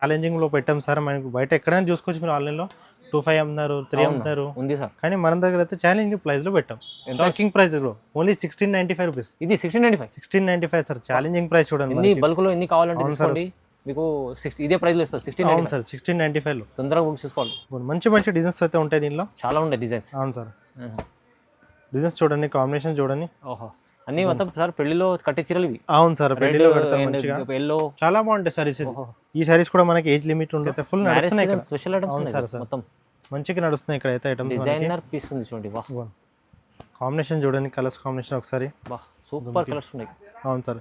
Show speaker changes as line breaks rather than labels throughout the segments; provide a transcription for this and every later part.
ఛాలెంజింగ్లో పెట్టాం సార్. మనకు బయట ఎక్కడైనా చూసుకోవచ్చు మీరు ఆన్లైన్లో 25 అమ్ముతారు, 3 అమ్ముతారు
ఉంది సార్.
కానీ మన దగ్గర అయితే ఛాలెంజింగ్ ప్రైస్లో పెట్టాం. Shocking price only 1695 rupees.
ఇది 1695
సార్. ఛాలెంజింగ్ ప్రైస్ చూడండి.
ఎన్ని బల్క్లో ఎన్ని కావాలంటే తీసుకోండి, మీకు ఇదే ప్రైస్లో ఇస్తారు. 16
అవును సార్, 1695లో
తొందరగా బుక్ చేసుకోవాలి.
మంచి డిజైన్స్ అయితే ఉంటాయి దీనిలో,
చాలా ఉంటాయి డిజైన్స్.
అవును సార్. డిజైన్స్ చూడండి, కాంబినేషన్ చూడండి.
ఓహో, అన్ని మొత్తం సార్ పెళ్లిలో కట్టే చీరలు ఇవి.
అవును సార్, పెళ్లిలో కడతారు మంచిగా.
ఎల్లో
చాలా బాగుంటాయి సారీస్. ఈ సారీస్ కూడా మనకి ఏజ్ లిమిట్ ఉండదు, ఫుల్ నడుస్తున్నాయి ఇక్కడ.
స్పెషల్ ఐటమ్స్
అవును సార్,
మొత్తం
మంచిగా నడుస్తున్నాయి ఇక్కడ అయితే ఐటమ్స్.
డిజైనర్ పీస్ ఉంది చూడండి. వాహ్,
కాంబినేషన్ చూడండి, కలర్స్ కాంబినేషన్ ఒకసారి.
వాహ్, సూపర్ కలర్స్ ఉన్నాయి.
అవును సార్.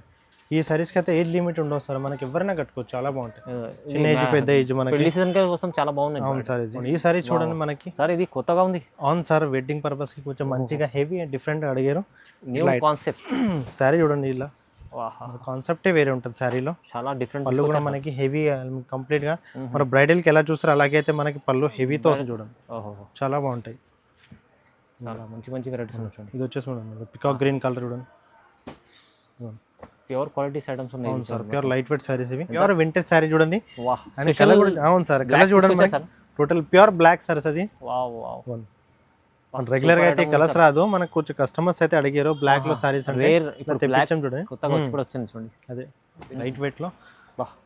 ఈ సారీస్కి అయితే ఏజ్ లిమిట్ ఉండవు సార్, మనకి ఎవరైనా కట్టుకోవచ్చు. చాలా బాగుంటాయి, చిన్న ఏజ్ పెద్ద ఏజ్ మనకి.
పెళ్లి సీజన్ కోసం చాలా బాగుంది.
అవును సార్. ఈ సారీ చూడండి మనకి.
సార్ ఇది కొత్తగా ఉంది.
అవును సార్, వెడ్డింగ్ పర్పస్ కి కొంచెం మంచిగా హెవీ అండ్ డిఫరెంట్ అడిగారు.
న్యూ కాన్సెప్ట్
సారీ చూడండి, ఇలా కాన్సెప్టే వేరే ఉంటుంది సారీలో.
చాలా డిఫరెంట్.
పళ్ళు కూడా మనకి హెవీ కంప్లీట్ గా మన బ్రైడల్ కి ఎలా చూస్తారు అలాగే అయితే మనకి పళ్ళు హెవీతో చూడండి. చాలా బాగుంటాయి,
చాలా మంచి వెరైటీస్ ఉన్నాయి.
ఇది వచ్చేసి చూడండి, పికాక్ గ్రీన్ కలర్ చూడండి.
ప్యూర్ క్వాలిటీస్ ఐటమ్స్ ఉన్నాయి.
అవును sir, pure light weight sarees ఇవి. ప్యూర్ వింటేజ్ సారీ చూడండి.
వాహ్,
అండ్ కలర్ కూడా. అవును సార్, కలర్ చూడండి. టోటల్ ప్యూర్ బ్లాక్ సారీస్ అది.
Wow wow.
రెగ్యులర్ గా అయితే కలర్స్ రాదు, మనకు కొంచెం కస్టమర్స్ అయితే అడిగారు బ్లాక్ లో సారీస్ అంటే.
రేర్ ఇప్పుడు
తెప్పించాం చూడండి,
కొత్తగా కూడా వచ్చింది చూడండి.
అదే లైట్ వెయిట్ లో.
వాహ్,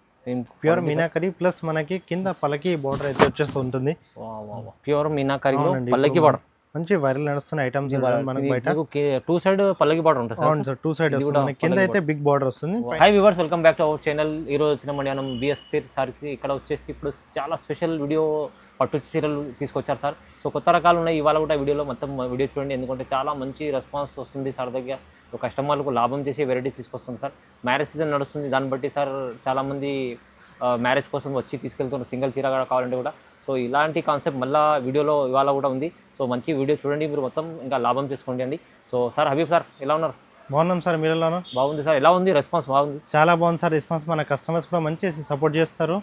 ప్యూర్ మీనాకరీ ప్లస్ మనకి కింద పల్లకి బార్డర్ అయితే వచ్చేస్తూ ఉంటుంది.
వావ్ వావ్, ప్యూర్ మీనాకరీలో పల్లకి బార్డర్.
మంచి వైరల్ నడుస్తున్న ఐటమ్స్ మనకి బయట.
టూ సైడ్ పల్లకి బార్డర్ ఉంటుంది.
అవును సార్, టూ సైడ్ వస్తుంది, కింద అయితే బిగ్ బార్డర్ వస్తుంది.
High viewers, welcome back to our channel. ఈ రోజు వచ్చిన మనం బిఎస్ సార్కి ఇక్కడ వచ్చేసి ఇప్పుడు చాలా స్పెషల్ వీడియో పట్టు చీరలు తీసుకొచ్చారు సార్. సో కొత్త రకాలు ఉన్నాయి ఇవాళ కూడా వీడియోలో, మొత్తం వీడియో చూడండి. ఎందుకంటే చాలా మంచి రెస్పాన్స్ వస్తుంది సార్ దగ్గర. కస్టమర్లకు లాభం చేసే వెరైటీస్ తీసుకొస్తుంది సార్. మ్యారేజ్ సీజన్ నడుస్తుంది, దాన్ని బట్టి సార్ చాలామంది మ్యారేజ్ కోసం వచ్చి తీసుకెళ్తున్నారు, సింగిల్ చీర కూడా కావాలంటే కూడా. సో ఇలాంటి కాన్సెప్ట్ మళ్ళీ వీడియోలో ఇవాళ కూడా ఉంది. సో మంచి వీడియో చూడండి మీరు, మొత్తం ఇంకా లాభం చేసుకోండి అండి. సో సార్, హబీబ్ సార్ ఎలా ఉన్నారు?
బాగున్నాం సార్, మీరు ఎలా ఉన్నారు?
బాగుంది సార్. ఎలా ఉంది రెస్పాన్స్? బాగుంది,
చాలా బాగుంది సార్ రెస్పాన్స్. మన కస్టమర్స్ కూడా మంచి సపోర్ట్ చేస్తారు,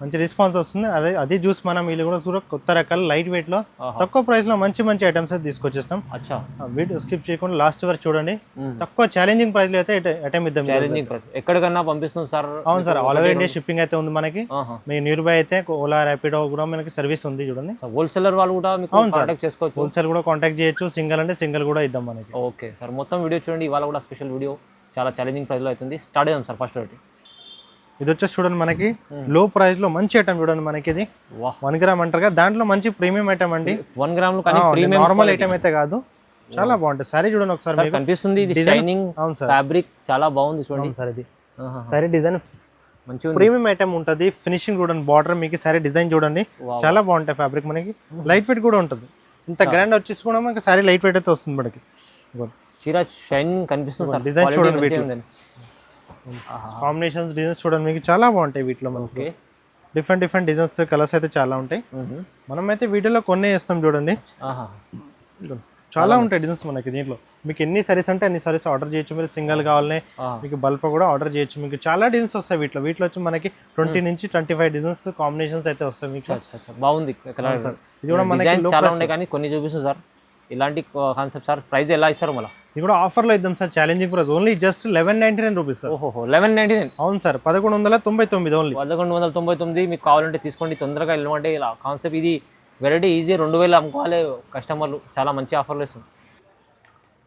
మంచి రెస్పాన్స్ వస్తుంది. అది చూసి మనం వీళ్ళు కూడా చూడ కొత్త రకాల లైట్ వెయిట్ లో తక్కువ ప్రైస్ లో మంచి ఐటమ్స్ అయితే తీసుకొచ్చేస్తాం.
అచ్చా,
వీడియో స్కిప్ చేయకుండా లాస్ట్ వరకు చూడండి. తక్కువ ఛాలెంజింగ్ ప్రైస్ లో అయితే ఐటమ్ ఇద్దాం.
ఛాలెంజింగ్ ప్రైస్ ఎక్కడికన్నా పంపిస్తుంది సార్?
అవును sir, all over India shipping అయితే ఉంది మనకి. మీ నియర్ బై అయితే ఓలా ర్యాపిడో కూడా మనకి సర్వీస్ ఉంది చూడండి.
హోల్సేలర్ వాళ్ళు కూడా మీకు కాంటాక్ట్ చేసుకోవచ్చు.
హోల్సేల్ కూడా కాంటాక్ట్ చేయొచ్చు, సింగిల్ అంటే సింగిల్ కూడా ఇద్దాం మనకి.
ఓకే సార్, మొత్తం వీడియో చూడండి. ఇవాళ కూడా స్పెషల్ వీడియో, చాలా ఛాలెంజింగ్ ప్రైస్ లో అవుతుంది. స్టార్ట్ చేద్దాం సార్. ఫస్ట్ ఒకటి
ఇది వచ్చేసి చూడండి మనకి లో ప్రైస్ లో మంచి ఐటమ్ చూడండి మనకి. ఇది 1 గ్రామ్ అంటారు కదా, దాంట్లో మంచి ప్రీమియం ఐటమ్ అండి.
1 గ్రామ్
నార్మల్ ఐటమ్ అయితే కాదు, చాలా బాగుంటుంది. సారీ చూడండి ఒకసారి
కనిపిస్తుంది, ఇది షైనింగ్ ఫ్యాబ్రిక్ చాలా బాగుంది చూడండి
సార్. ఇది సారీ డిజైన్ మంచి ప్రీమియం ఐటమ్ ఉంటుంది. ఫినిషింగ్ చూడండి, బార్డర్ మీకు సారీ డిజైన్ చూడండి, చాలా బాగుంటాయి. ఫ్యాబ్రిక్ మనకి లైట్ వెయిట్ కూడా ఉంటుంది. ఇంత గ్రాండ్ వచ్చేసి కూడా మనకి సారీ లైట్ వెయిట్ అయితే వస్తుంది మనకి.
చీర షైనింగ్ కనిపిస్తుంది సార్.
డిజైన్ చూడండి, కాంబినేషన్స్ డిజైన్స్ చూడండి, మీకు చాలా బాగుంటాయి. వీటిలో మనకి డిఫరెంట్ డిజైన్స్ కలర్స్ అయితే చాలా ఉంటాయి. మనం అయితే వీడియోలో కొన్ని వేస్తాం చూడండి, చాలా ఉంటాయి డిజైన్స్ మనకి. దీంట్లో మీకు ఎన్ని సారీస్ అంటే అన్ని సారీస్ ఆర్డర్ చేయొచ్చు. మీరు సింగిల్ కావాలనే మీకు బల్క్ కూడా ఆర్డర్ చేయొచ్చు. మీకు చాలా డిజైన్స్ వస్తాయి వీటిలో వచ్చి మనకి 20 నుంచి 25 డిజైన్స్ కాంబినేషన్స్ అయితే వస్తాయి మీకు.
బాగుంది సార్. ఇది కూడా మనకి చాలా ఉన్నాయి కానీ కొన్ని చూపిస్తుంది సార్. ఇలాంటి కాన్సెప్ట్ సార్. ప్రైస్ ఎలా ఇస్తారు మళ్ళీ? ఇది
కూడా ఆఫర్లో ఇద్దాం sir, challenging price only just 1199 rupees sir.
ఓహో, 1199.
అవును సార్, 1199 ఓన్లీ.
1199 మీకు కావాలంటే తీసుకోండి, తొందరగా వెళ్ళమంటే. ఇలా కాన్సెప్ట్ ఇది వెరైటీ ఈజీ, 2000 అమ్ముకోవాలి కస్టమర్లు. చాలా మంచి ఆఫర్లు ఇస్తుంది.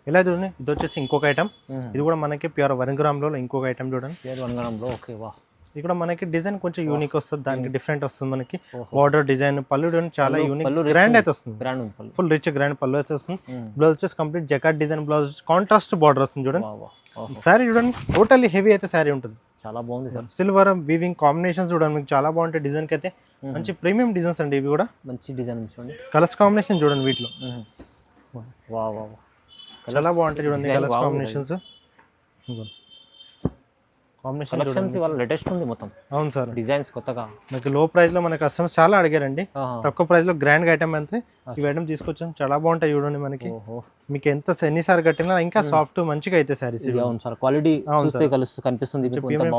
ఇలా చూడండి, ఇది వచ్చేసి ఇంకొక ఐటమ్. ఇది కూడా మనకి ప్యూర్ 1 గ్రామ్ లో ఇంకొక ఐటమ్ చూడండి.
ప్యూర్ 1 గ్రామ్ లో. ఓకే, వా.
ఇది కూడా మనకి డిజైన్ కొంచెం యూనిక్ వస్తుంది, దానికి డిఫరెంట్ వస్తుంది మనకి. బార్డర్ డిజైన్, పళ్ళు చాలా యూనిక్ గ్రాండ్ అయితే వస్తుంది. ఫుల్ రిచ్ గ్రాండ్ పళ్ళు అయితే వస్తుంది. బ్లౌజ్ వచ్చేసి complete jacquard design blouse, contrast border వస్తుంది చూడండి. సారీ చూడండి, టోటల్లీ హెవీ అయితే సారీ ఉంటుంది.
చాలా బాగుంది సార్.
సిల్వర్ వీవింగ్ కాంబినేషన్స్ చూడండి, మీకు చాలా బాగుంటాయి. డిజైన్ కి అయితే మంచి ప్రీమియం డిజైన్స్ అండి ఇవి కూడా.
మంచి డిజైన్ చూడండి,
కలర్స్ కాంబినేషన్ చూడండి వీటిలో.
వా వా,
చాలా బాగుంటాయి చూడండి కలర్స్ కాంబినేషన్స్.
కలెక్షన్స్ ఇవాళ లేటెస్ట్ ఉంది మొత్తం.
అవును సార్,
డిజైన్స్ కొత్తగా.
మీకు లో ప్రైస్ లో మన కస్టమర్స్ చాలా అడిగారండి. తక్కువ ప్రైస్ లో గ్రాండ్ గా ఐటమ్ అంతే ఈ ఐటమ్ తీసుకొచ్చాం. చాలా బాగుంటాయి చూడండి మనకి. మీకు ఎంత ఎన్నిసార్లు కట్టినా ఇంకా సాఫ్ట్ మంచిగా అయితే సారీస్.
అవును సార్, క్వాలిటీ చూస్తే కనిపిస్తుంది.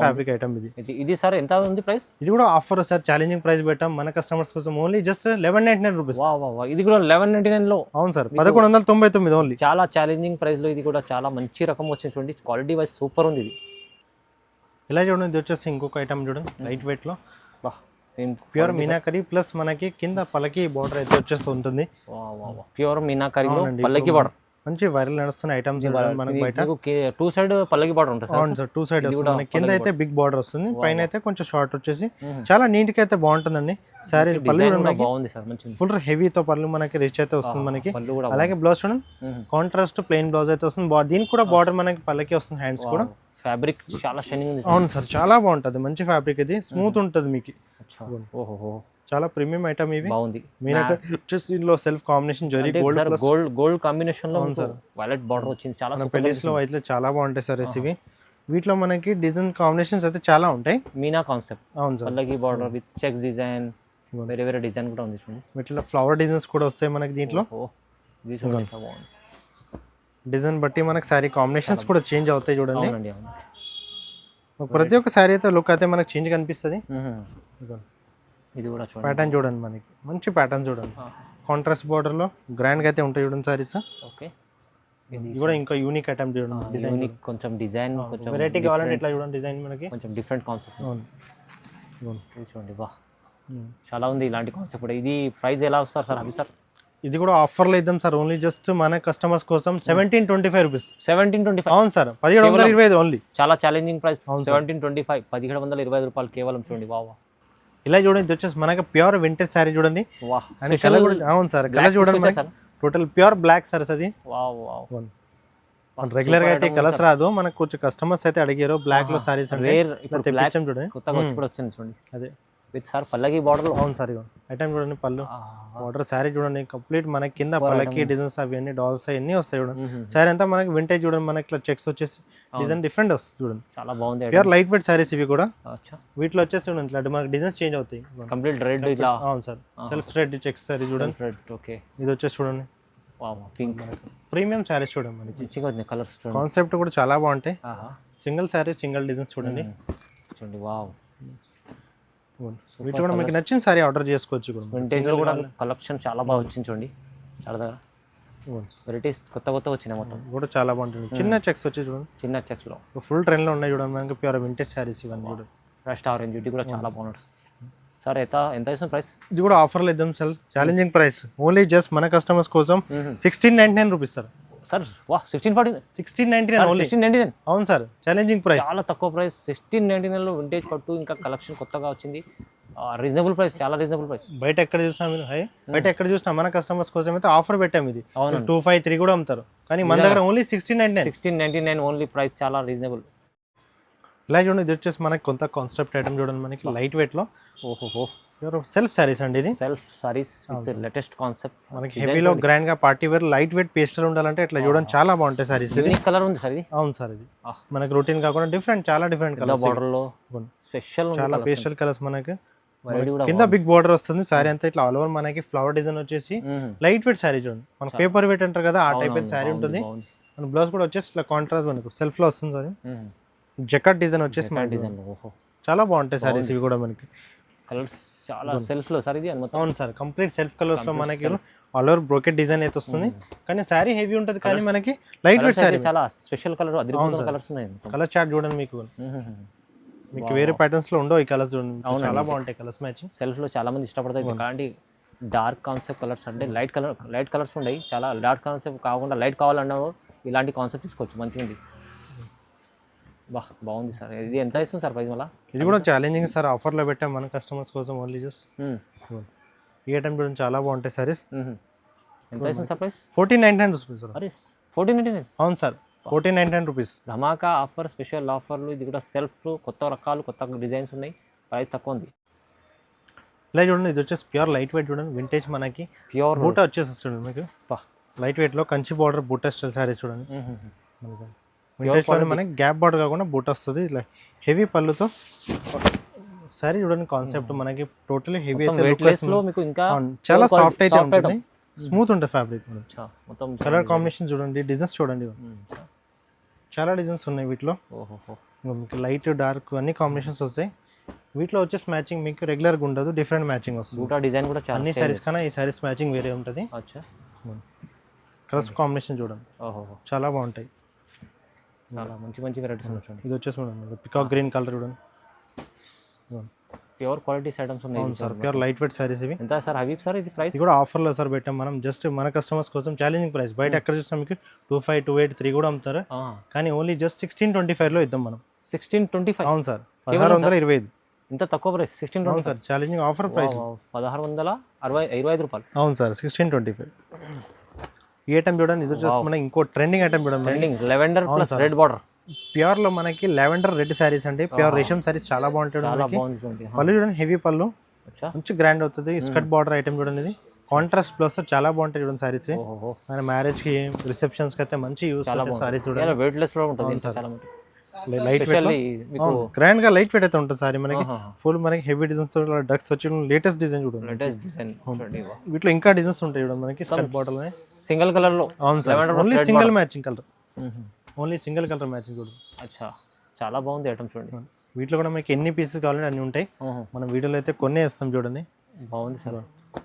ఫ్యాబ్రిక్ ఐటమ్
ఇది సార్ ఎంత ఉంది ప్రైస్?
ఇది కూడా ఆఫర్ సార్, ఛాలెంజింగ్ ప్రైస్ పెట్టాం మన కస్టమర్స్ కోసం. Only just 1199 rupees.
ఇది కూడా 1199 లో.
అవును సార్, 1199 ఓన్లీ.
చాలా ఛాలెంజింగ్ ప్రైస్ లో ఇది కూడా చాలా మంచి రకం వచ్చింది చూడండి. క్వాలిటీ వైజ్ సూపర్ ఉంది ఇది.
ఇలా చూడండి, ఇది వచ్చేసి ఇంకొక ఐటమ్ చూడండి, లైట్ వెయిట్ లో. ప్యూర్ మీనాకరీ ప్లస్ మనకి కింద పలకి బార్డర్ అయితే వచ్చేస్తూ ఉంటుంది.
ప్యూర్ మీనాకరీలో
అవునండి.
పల్లకి బార్డర్
మంచి వైరల్ నడుస్తున్న ఐటమ్స్ మనకి బయట.
టూ సైడ్ పల్లకి బార్డర్ ఉంటుంది
అవును సార్, టూ సైడ్ వస్తుంది. మనకి కింద అయితే బిగ్ బార్డర్ వస్తుంది, పైన అయితే కొంచెం షార్ట్ వచ్చేసి
మ్మ్.
చాలా నీట్ గా అయితే బాగుంటుందండి. సారీ పళ్ళు
డిజైన్
కూడా
కూడా
మనకి
బాగుంది సార్, మంచి
ఫుల్ హెవీతో పళ్ళు మనకి రిచ్ అయితే వస్తుంది మనకి.
పళ్ళు కూడా
అలాగే బ్లౌజ్ చూడండి కాంట్రాస్ట్ ప్లెయిన్ బ్లౌజ్ అయితే వస్తుంది. దీనికి కూడా బార్డర్ మనకి పళ్ళకి వస్తుంది, హ్యాండ్స్ కూడా.
ఫ్యాబ్రిక్ చాలా షైనింగ్ ఉంది.
అవును సార్, చాలా బాగుంటది, మంచి ఫ్యాబ్రిక్ ఇది, స్మూత్ ఉంటుంది మీకు.
ఓహో
చాలా ప్రీమియం ఐటమ్ ఇవి.
బాగుంది.
మీనాకరీ వచ్చేసి ఇందులో self combination zari gold plus
gold combination లో వైలెట్ బార్డర్ వచ్చింది. చాలా
మన పెళ్లిస్ లో అయితే చాలా బాగుంటాయి సార్ ఇవి. వీటిలో మనకి డిజైన్ కాంబినేషన్స్ అయితే చాలా ఉంటాయి.
మీనా కాన్సెప్ట్,
అవును సార్,
పల్లకి బార్డర్ విత్ చెక్స్ డిజైన్, వేరే వేరే డిజైన్ కూడా ఉంది చూడండి.
వీటిలో ఫ్లవర్ డిజైన్స్ కూడా వస్తాయి మనకి దీంట్లో.
ఇది చూడండి ఎంత బాగుంది.
డిజైన్ బట్టి మనకి సారీ కాంబినేషన్స్ కూడా చేంజ్ అవుతాయి చూడండి.
అవునండి, అవును.
ప్రతి ఒక్క సారీ అయితే లుక్ అయితే మనకి చేంజ్ కనిపిస్తుంది.
ఇది కూడా చూడండి,
ప్యాటర్న్ చూడండి, మనకి మంచి ప్యాటర్న్ చూడండి. కాంట్రాస్ట్ బార్డర్ లో గ్రాండ్ గా అయితే ఉంటాయి చూడండి సారీస్.
ఓకే,
ఇది కూడా ఇంకా యూనిక్ ఐటమ్ చూడండి. డిజైన్
యూనిక్, కొంచెం డిజైన్ కొంచెం
వెరైటీ కావాలంటే ఇట్లా చూడండి, డిజైన్ మనకి
కొంచెం డిఫరెంట్ కాన్సెప్ట్.
అవును.
ఇది చూడండి, వా చాలా ఉంది ఇలాంటి కాన్సెప్ట్ కూడా. ఇది ప్రైస్ ఎలా వస్తారు సార్ అవి సార్?
ఇది కూడా ఆఫర్లో ఇద్దాం సార్, ఓన్లీ జస్ట్ మన కస్టమర్స్ కోసం 1725 రూపీస్.
1725.
అవును సార్, 1725 ఓన్లీ.
చాలా ఛాలెంజింగ్ ప్రైస్. 1725, 1725 రూపాయలు కేవలం. చూడండి, వా
ఇలా చూడండి, ఇది వచ్చేసి మనకి ప్యూర్ వింటేజ్ సారీ చూడండి.
వా
అండ్ కలర్ కూడా అవును సార్, కలర్ చూడండి, టోటల్ ప్యూర్ బ్లాక్ సార్ అది. రెగ్యులర్ గా అయితే కలర్స్ రాదు, మనకు కొంచెం కస్టమర్స్ అయితే అడిగారు బ్లాక్ లో సారీస్ అంటే చూడండి,
కొత్తగా వచ్చి కూడా వచ్చింది చూడండి.
అదే
విత్ సార్ పల్లకి బార్డర్.
అవును సార్, ఐటమ్ చూడండి, పళ్ళు బార్డర్ సారీ చూడండి, కంప్లీట్ మనకి కింద పల్లకి డిజైన్స్ అవి అన్ని డాల్స్ అన్ని వస్తాయి చూడండి. సారీ అంతా మనకి వింటేజ్ చూడండి, మనకి ఇట్లా చెక్స్ వచ్చేసి డిజైన్ డిఫరెంట్ వస్తుంది చూడండి.
చాలా బాగుంది.
ప్యూర్ లైట్ వెయిట్ సారీస్ ఇవి కూడా. వీటిలో వచ్చేసి చూడండి ఇట్లా మనకి డిజైన్స్ చేంజ్ అవుతాయి.
కంప్లీట్ రెడ్ ఇలా.
అవును sir, self red checks sorry చూడండి.
ఓకే,
ఇది వచ్చేసి చూడండి
పింక్
ప్రీమియం సారీస్ చూడండి, మనకి
మంచిగా ఉంది కలర్స్.
కాన్సెప్ట్ కూడా చాలా బాగుంటాయి. సింగిల్ సారీ సింగిల్ డిజైన్స్ చూడండి.
చూడండి, వావ్.
వీటి కూడా మీకు నచ్చిన సారీ ఆర్డర్ చేసుకోవచ్చు.
వింటేజ్ లో కూడా కలెక్షన్ చాలా బాగా వచ్చింది చూడండి. సరదాగా వెరైటీస్ కొత్త కొత్త వచ్చినాయి, మొత్తం
కూడా చాలా బాగుంటుంది. చిన్న చెక్స్ వచ్చి చూడండి,
చిన్న చెక్స్ లో
ఫుల్ ట్రెండ్ లో ఉన్నాయి చూడండి, మనకి ప్యూర్ వింటేజ్ సారీస్ ఇవన్నీ చూడండి.
ఫస్ట్ ఆరెంజ్ ఇది కూడా చాలా బాగుంటుంది సార్. ఎంత ఇస్తుంది ప్రైస్?
ఇది కూడా ఆఫర్లో ఇద్దాం sir, challenging price, only just మన కస్టమర్స్ కోసం 1699 రూపీస్ సార్.
సార్ వా 1699
ఓన్లీ.
1699.
అవును సార్, ఛాలెంజింగ్ ప్రైస్,
చాలా తక్కువ ప్రైస్. 1699 లో వింటేజ్ పట్టు ఇంకా కలెక్షన్ కొత్తగా వచ్చింది. రీజనబుల్ ప్రైస్, చాలా రీజనబుల్ ప్రైస్.
బయట ఎక్కడ చూసినా మీరు బయట ఎక్కడ చూసినా మన కస్టమర్స్ కోసం అయితే ఆఫర్ పెట్టాము. ఇది 253 కూడా అమ్ముతారు, కానీ మన దగ్గర ఓన్లీ 1699
ఓన్లీ. ప్రైస్ చాలా రీజనబుల్.
ఇలా చూడండి, ఇది వచ్చేసి మనకి కొంత కాన్సెప్ట్ ఐటమ్ చూడండి, మనకి లైట్ వెయిట్ లో.
ఓహో,
సెల్ఫ్ సారీస్ అండి, ఇది
self sarees with latest concept.
మనకి హెవీలో గ్రాండ్ గా party wear light weight pastel ఉండాలంటే ఇట్లా చూడండి, చాలా బాగుంటాయి సారీస్.
ఇది కలర్ ఉంది సార్ ఇది.
అవును సార్, ఇది మనకి రొటీన్ కాకుండా డిఫరెంట్, చాలా డిఫరెంట్ కలర్స్.
బార్డర్ లో స్పెషల్
చాలా పేస్టల్ కలర్స్ మనకి. కింద బిగ్ బార్డర్ వస్తుంది, సారీ అంతా ఇట్లా ఆల్ ఓవర్ మనకి ఫ్లవర్ డిజైన్ వచ్చేసి లైట్ వెయిట్ సారీ చూడండి. మనకి పేపర్ వెయిట్ అంటారు కదా, ఆ టైప్ అయితే సారీ ఉంటుంది. మన బ్లౌజ్ కూడా వచ్చేసి ఇట్లా కాంట్రాస్ట్ మనకు సెల్ఫ్ లో వస్తుంది సారీ. జకట్ డిజైన్ వచ్చేసి చాలా బాగుంటాయి సారీస్ ఇవి కూడా. మనకి
కలర్స్ చాలా సెల్ఫ్ లో సార్ ఇది.
అవును సార్, కంప్లీట్ సెల్ఫ్ కలర్స్ లో మనకి ఆల్ ఓవర్ బ్రోకెట్ డిజైన్ అయితే వస్తుంది, కానీ సారీ హెవీ ఉంటుంది, కానీ మనకి లైట్ వెయిట్ సారీ.
చాలా స్పెషల్ కలర్, అద్భుతమైన కలర్స్ ఉన్నాయి.
కలర్ చార్ట్ చూడండి, మీకు వేరే ప్యాటర్న్స్ లో ఉండవు ఈ కలర్స్ చూడండి, చాలా బాగుంటాయి కలర్స్ మ్యాచింగ్.
సెల్ఫ్ లో చాలా మంది ఇష్టపడతారు అలాంటి డార్క్ కాన్సెప్ట్ కలర్స్. అంటే లైట్ కలర్స్ ఉన్నాయి, చాలా డార్క్ కాన్సెప్ట్ కాకుండా లైట్ కావాలన్నా ఇలాంటి కాన్సెప్ట్ తీసుకోవచ్చు, మంచిగా ఉంది. బాగుంది సార్. ఇది ఎంత ఇస్తుంది సార్ ప్రైస్? మళ్ళీ
ఇది కూడా ఛాలెంజింగ్ సార్, ఆఫర్లో పెట్టాం మన కస్టమర్స్ కోసం ఓన్లీ జస్ట్. ఈ ఐటమ్ చూడండి, చాలా బాగుంటాయి సారీస్.
ఎంత ఇస్తుంది సార్ ప్రైస్?
1499 rupees sir.
1499.
అవును సార్, 1499 రూపీస్.
ధమాకా ఆఫర్, స్పెషల్ ఆఫర్లు. ఇది కూడా సెల్ఫ్, కొత్త రకాలు, కొత్త డిజైన్స్ ఉన్నాయి, ప్రైస్ తక్కువ ఉంది.
ఇలా చూడండి, ఇది వచ్చేసి ప్యూర్ లైట్ వెయిట్ చూడండి, వింటేజ్ మనకి
ప్యూర్
బూటా వచ్చేసి చూడండి మీకు. లైట్ వెయిట్ లో కంచి బార్డర్ బూటా స్టైల్ సారీస్ చూడండి. వింటేజ్ లో మనకి గ్యాప్ బార్డర్ కాకుండా బూట వస్తుంది, ఇట్లా హెవీ పళ్ళుతో సారీ చూడండి. కాన్సెప్ట్ మనకి టోటలీ హెవీ అయితే చాలా సాఫ్ట్ అయితే ఉంటుంది, స్మూత్ ఉంటుంది ఫ్యాబ్రిక్. కలర్ కాంబినేషన్ చూడండి, డిజైన్స్ చూడండి, చాలా డిజైన్స్ ఉన్నాయి వీటిలో. మీకు లైట్ డార్క్ అన్ని కాంబినేషన్స్ వస్తాయి. వీటిలో వచ్చేసి మ్యాచింగ్ మీకు రెగ్యులర్గా ఉండదు, డిఫరెంట్ మ్యాచింగ్ వస్తుంది.
డిజైన్ కూడా
అన్ని సారీస్ కన్నా ఈ సారీస్ మ్యాచింగ్ వేరే ఉంటుంది. కలర్స్ కాంబినేషన్ చూడండి, చాలా బాగుంటాయి.
చాలా మంచి మంచి వెరైటీస్ ఉన్నాయి.
ఇది వచ్చేసి పికాక్ గ్రీన్ కలర్ చూడండి,
ప్యూర్ క్వాలిటీస్ ఐటమ్స్ ఉన్నాయి.
అవును sir, pure light weight sarees ఇవి.
ఎంత సార్ హబీబ్ సార్ ఇది ప్రైస్?
ఇది కూడా ఆఫర్లో సార్ పెట్టాం మనం, జస్ట్ మన కస్టమర్స్ కోసం ఛాలెంజింగ్ ప్రైస్. బయట ఎక్కడ చూసినా మీకు 25, 28, 3 కూడా అమ్ముతారు, కానీ ఓన్లీ జస్ట్ 1625లో ఇద్దాం మనం.
1625?
అవును సార్, 1625.
ఇంత తక్కువ ప్రైస్ 1625?
అవును సార్, ఛాలెంజింగ్ ఆఫర్ ప్రైస్
1625 రూపాయలు.
అవును సార్, 1625. ఈ ఐటమ్ చూడండి, ఇది వచ్చేసి మనకి ఇంకో ట్రెండింగ్ ఐటమ్ చూడండి.
Trending lavender plus red border.
Pure లో మనకి లెవెండర్ రెడ్ సారీస్ అండి, ప్యూర్ రేషం సారీస్ చాలా బాగుంటాయి. పళ్ళు చూడండి, హెవీ పళ్ళు, మంచి గ్రాండ్ అవుతుంది. స్కర్ట్ బార్డర్ ఐటమ్ చూడండి, ఇది కాంట్రాస్ట్ ప్లస్ చాలా బాగుంటాయి చూడండి సారీస్. మన మ్యారేజ్ కి, రిసెప్షన్స్ కి అయితే మంచి యూస్ సారీస్ చూడండి.
వెయిట్ లెస్ లో ఉంటుంది,
లైట్ వెయిట్, గ్రాండ్ గా లైట్ వెయిట్ అయితే ఉంటుంది సారీ. మనకి ఫుల్ మనకి హెవీ డిజైన్స్, డక్స్ వచ్చి లేటెస్ట్ డిజైన్ చూడండి.
లేటెస్ట్ డిజైన్
వీటిలో ఇంకా డిజైన్స్ ఉంటాయి చూడండి మనకి స్కర్ట్ బార్డర్ లో,
సింగిల్ కలర్ లో.
అవును sir, only single matching colour, only single colour matching చూడండి.
అచ్చా, చాలా బాగుంది ఐటమ్ చూడండి.
వీటిలో కూడా మీకు ఎన్ని పీసెస్ కావాలంటే అన్ని ఉంటాయి. మనం వీడియోలో అయితే కొన్ని వేస్తాం చూడండి.
బాగుంది సార్,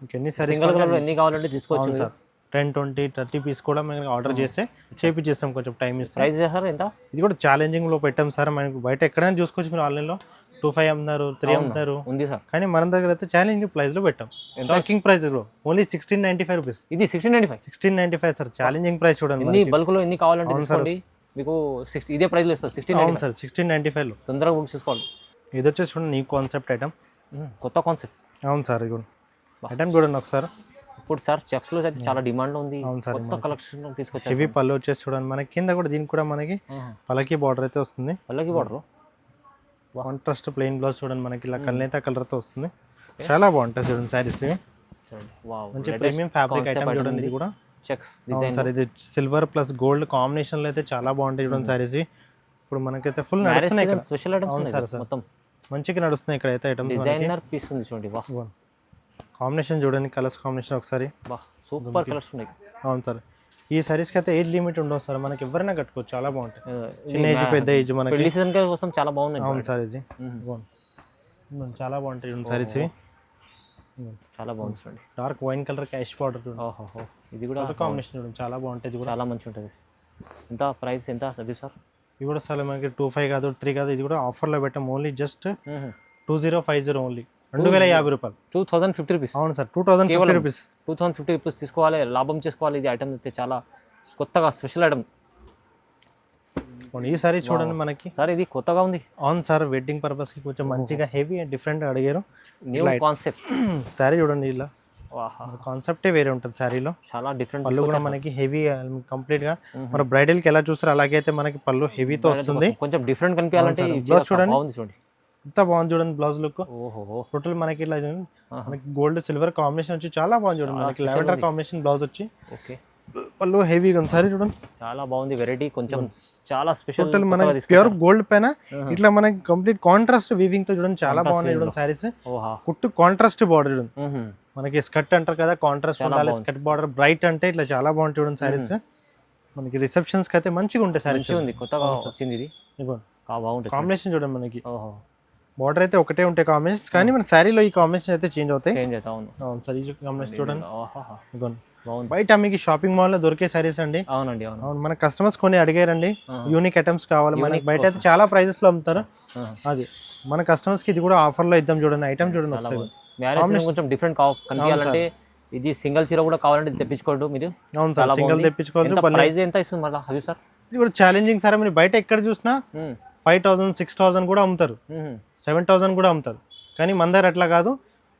మీకు ఎన్ని సారీస్
సింగిల్ కలర్ ఎన్ని కావాలంటే తీసుకోవచ్చు
సార్. 10, 20, 30 పీస్ కూడా మేము ఆర్డర్ చేస్తే చేపించేస్తాం, కొంచెం టైం ఇస్తాం.
ప్రైస్ సార్ ఎంత?
ఇది కూడా ఛాలెంజింగ్ లో పెట్టాం సార్. మనకి బయట ఎక్కడైనా చూసుకోవచ్చు, మీరు ఆన్లైన్ లో 25 అమ్ముతారు, 3 అమ్ముతారు
ఉంది సార్,
కానీ మన దగ్గర అయితే ఛాలెంజింగ్ ప్రైస్ లో పెట్టాం. షాకింగ్ ప్రైస్ లో ఓన్లీ 1695 రూపీస్.
ఇది 1695
సార్, ఛాలెంజింగ్ ప్రైస్ చూడండి.
ఎన్ని బల్క్ లో ఎన్ని కావాలంటే తీసుకోండి, మీకు ఇదే ప్రైస్ లో ఇస్తారు. 1695
సార్, 1695 లో
తొందరగా బుక్ చేసుకోవాలి.
ఇది వచ్చేసి చూడండి, న్యూ కాన్సెప్ట్ ఐటమ్,
కొత్త కాన్సెప్ట్.
అవును సార్, ఇది ఐటమ్ చూడండి ఒకసారి.
ఇప్పుడు సార్ చెక్స్ లో అయితే చాలా డిమాండ్ లో ఉంది, కొత్త కలెక్షన్ తీసుకొచ్చారు.
హెవీ పళ్ళు వచ్చేసి చూడండి, మనకి కింద కూడా దీనికి కూడా మనకి పల్లకి బార్డర్ అయితే వస్తుంది.
పల్లకి బార్డర్,
కాంట్రాస్ట్ ప్లెయిన్ బ్లౌజ్ చూడండి, మనకి ఇలా కల్నేత కలర్ తో వస్తుంది. చాలా బాగుంటాయి చూడండి సారీస్, మంచి ప్రీమియం ఫ్యాబ్రిక్ ఐటమ్ చూడండి. ఇది కూడా
చెక్స్ డిజైన్
సార్, ఇది సిల్వర్ ప్లస్ గోల్డ్ కాంబినేషన్ లో అయితే చాలా బాగుంటాయి చూడండి సారీస్. ఇప్పుడు మనకైతే ఫుల్ నడుస్తున్నాయి ఇక్కడ
స్పెషల్ ఐటమ్స్.
అవును సార్,
మొత్తం
మంచిగా నడుస్తున్నాయి ఇక్కడ అయితే ఐటమ్స్.
డిజైనర్ పీస్ ఉంది చూడండి, వాహ్.
కాంబినేషన్ చూడండి, కలర్స్ కాంబినేషన్ ఒకసారి,
వాహ్ సూపర్ కలర్స్ ఉన్నాయి.
అవును సార్, ఈ సారీస్ కి అయితే ఏజ్ లిమిట్ ఉండవు సార్, మనకి ఎవరైనా కట్టుకోవచ్చు, చాలా బాగుంటాయి. చిన్న ఏజ్, పెద్ద ఏజ్, మనకి
పెళ్లి సీజన్ కోసం చాలా బాగుంది.
అవును సార్, ఇది చాలా బాగుంటాయి చూడండి సారీస్ ఇవి.
చాలా బాగుంది చూడండి,
dark wine colour cash powder చూడండి.
ఓహో, ఇది కూడా
కాంబినేషన్ చూడండి, చాలా బాగుంటాయి. ఇది కూడా
చాలా మంచి ఉంటుంది. ఎంత ప్రైస్ ఎంత సదీప్ సార్?
ఇది కూడా సార్ మనకి 25 కాదు, 3 కాదు, ఇది కూడా ఆఫర్లో పెట్టాం. ఓన్లీ జస్ట్ 2050 ఓన్లీ, 2050 రూపాయలు.
2050 రూపీస్.
అవును సార్, 2050 రూపీస్.
2050 రూపీస్ తీసుకోవాలి, లాభం చేసుకోవాలి. ఇది ఐటమ్ అయితే చాలా కొత్తగా స్పెషల్ ఐటమ్.
ఈ సారీ చూడండి మనకి
సార్, ఇది కొత్తగా ఉంది.
అవును సార్, వెడ్డింగ్ పర్పస్ కి కొంచెం మంచిగా హెవీ అండ్ డిఫరెంట్ అడిగారు.
న్యూ కాన్సెప్ట్
సారీ చూడండి, ఇలా కాన్సెప్టే వేరే ఉంటుంది సారీలో.
చాలా డిఫరెంట్
పళ్ళు కూడా మనకి హెవీ కంప్లీట్ గా, మన బ్రైడల్ కి ఎలా చూస్తారు అలాగే అయితే మనకి పళ్ళు హెవీతో వస్తుంది.
కొంచెం డిఫరెంట్ కనిపించాలంటే
బ్లౌజ్ చూడండి,
చూడండి
ఎంత బాగుంది చూడండి బ్లౌజ్ లుక్. టోటల్ మనకి ఇలా మనకి గోల్డ్ సిల్వర్ కాంబినేషన్ వచ్చి చాలా బాగుంది చూడండి. మనకి లెవెండర్ కాంబినేషన్ బ్లౌజ్ వచ్చి,
ఓకే,
పళ్ళు హెవీగా ఉంది. సారీ చూడండి,
చాలా బాగుంది. వెరైటీ కొంచెం చాలా స్పెషల్.
టోటల్ మనకి ప్యూర్ గోల్డ్ పైన ఇట్లా మనకి కంప్లీట్ కాంట్రాస్ట్ వీవింగ్ తో చూడండి, చాలా బాగున్నాయి చూడండి సారీస్. కుట్టు కాంట్రాస్ట్ బార్డర్ చూడండి, మనకి స్కర్ట్ అంటారు కదా, కాంట్రాస్ట్ ఉండాలి. స్కర్ట్ బార్డర్ బ్రైట్ అంటే ఇట్లా చాలా బాగుంటుంది చూడండి సారీస్. మనకి రిసెప్షన్స్ కి అయితే మంచిగా ఉంటాయి సారీస్.
కొత్తగా వచ్చింది ఇది, బాగుంటుంది.
కాంబినేషన్ చూడండి, మనకి బార్డర్ అయితే ఒకటే ఉంటాయి కాంబినేషన్స్, కానీ మన శారీలో ఈ కాంబినేషన్ అయితే చేంజ్ అవుతాయి. అవును సార్, ఈ కాంబినేషన్ చూడండి. బయట మీకు షాపింగ్ మాల్ లో దొరికే సారీస్ అండి.
అవునండి,
అవును, మన కస్టమర్స్ కొన్ని అడిగారండి, యూనిక్ ఐటమ్స్ కావాలి మనకి. బయట అయితే చాలా ప్రైజెస్ లో అమ్ముతారు, అది మన కస్టమర్స్ కి ఇది కూడా ఆఫర్ లో ఇద్దాం చూడండి. ఐటమ్ చూడండి ఒకసారి,
మ్యారేజ్ కొంచెం డిఫరెంట్ కనిపించాలంటే ఇది సింగిల్ చీర కూడా కావాలంటే తెప్పించుకోండి మీరు.
అవును సార్, సింగిల్ తెప్పించుకోవచ్చు.
ప్రైస్ ఎంత ఇస్తుంది మళ్ళీ హబీబ్ సార్?
ఇది కూడా ఛాలెంజింగ్ సార్, మీరు బయట ఎక్కడ చూసినా 5000, 6000 కూడా అమ్ముతారు, 7000 కూడా అమ్ముతారు, కానీ మన దగ్గర అట్లా కాదు.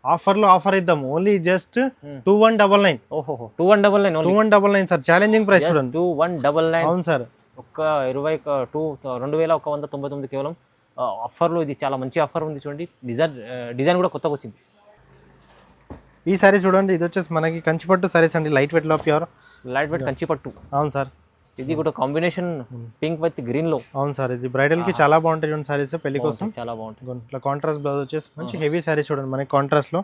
ఆఫర్లో ఆఫర్ ఇద్దాం, only just 2199. 2199 sir, challenging price చూడండి.
2199.
అవును సార్,
ఒక్క 2199 కేవలం ఆఫర్లో. ఇది చాలా మంచి ఆఫర్ ఉంది చూడండి. డిజైన్ కూడా కొత్తగా వచ్చింది.
ఈ సారీ చూడండి, ఇది వచ్చేసి మనకి కంచిపట్టు సారీస్ అండి, లైట్ వెయిట్ లో ప్యూర్
లైట్ వెయిట్ కంచిపట్టు.
అవును సార్,
ఇది కూడా కాంబినేషన్ పింక్ విత్ గ్రీన్ లో.
అవును సార్, ఇది బ్రైడల్ కి చాలా బాగుంటాయి చూడండి సారీస్, పెళ్లి కోసం
చాలా బాగుంటాయి.
ఇట్లా కాంట్రాస్ట్ బ్లౌజ్ వచ్చేసి మంచి హెవీ సారీ చూడండి, మనకి కాంట్రాస్ట్ లో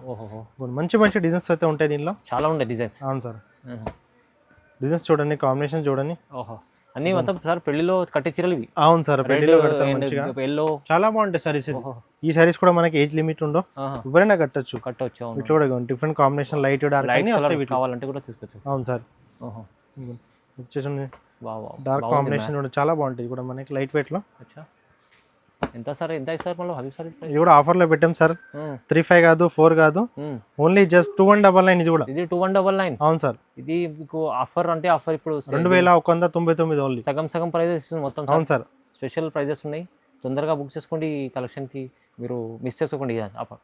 మంచి మంచి డిజైన్స్ అయితే ఉంటాయి దీనిలో,
చాలా ఉంటాయి డిజైన్స్.
అవును సార్, డిజైన్స్ చూడండి, కాంబినేషన్ చూడండి.
ఓహో, అన్ని మొత్తం సార్ పెళ్లిలో కట్టే చీరలు ఇవి.
అవును సార్, పెళ్లిలో కడతారు మంచిగా, చాలా బాగుంటాయి సారీస్. ఈ సారీస్ కూడా మనకి ఏజ్ లిమిట్ ఉండో, ఎవరైనా కట్టొచ్చు. ఇట్లా కూడా డిఫరెంట్ కాంబినేషన్, లైట్ డార్క్ అన్ని వస్తాయి,
కావాలంటే కూడా తీసుకోవచ్చు.
అవును సార్, వచ్చేసి డార్క్ కాంబినేషన్ చాలా బాగుంటాయి కూడా మనకి లైట్ వెయిట్ లో.
ఎంత సార్ ఎంత సార్ మళ్ళీ హబీబ్ సార్
ఇది కూడా ఆఫర్లో పెట్టాం సార్ 3,500 కాదు 4 కాదు ఓన్లీ జస్ట్ 2,199 ఇది కూడా.
ఇది 2,199.
అవును సార్.
ఇది మీకు ఆఫర్ అంటే ఆఫర్ ఇప్పుడు
2,199 ఓన్లీ.
సగం ప్రైజెస్ ఇస్తుంది మొత్తం.
అవును సార్.
స్పెషల్ ప్రైజెస్ ఉన్నాయి, తొందరగా బుక్ చేసుకోండి. ఈ కలెక్షన్కి మీరు మిస్ చేసుకోకండి ఆఫర్.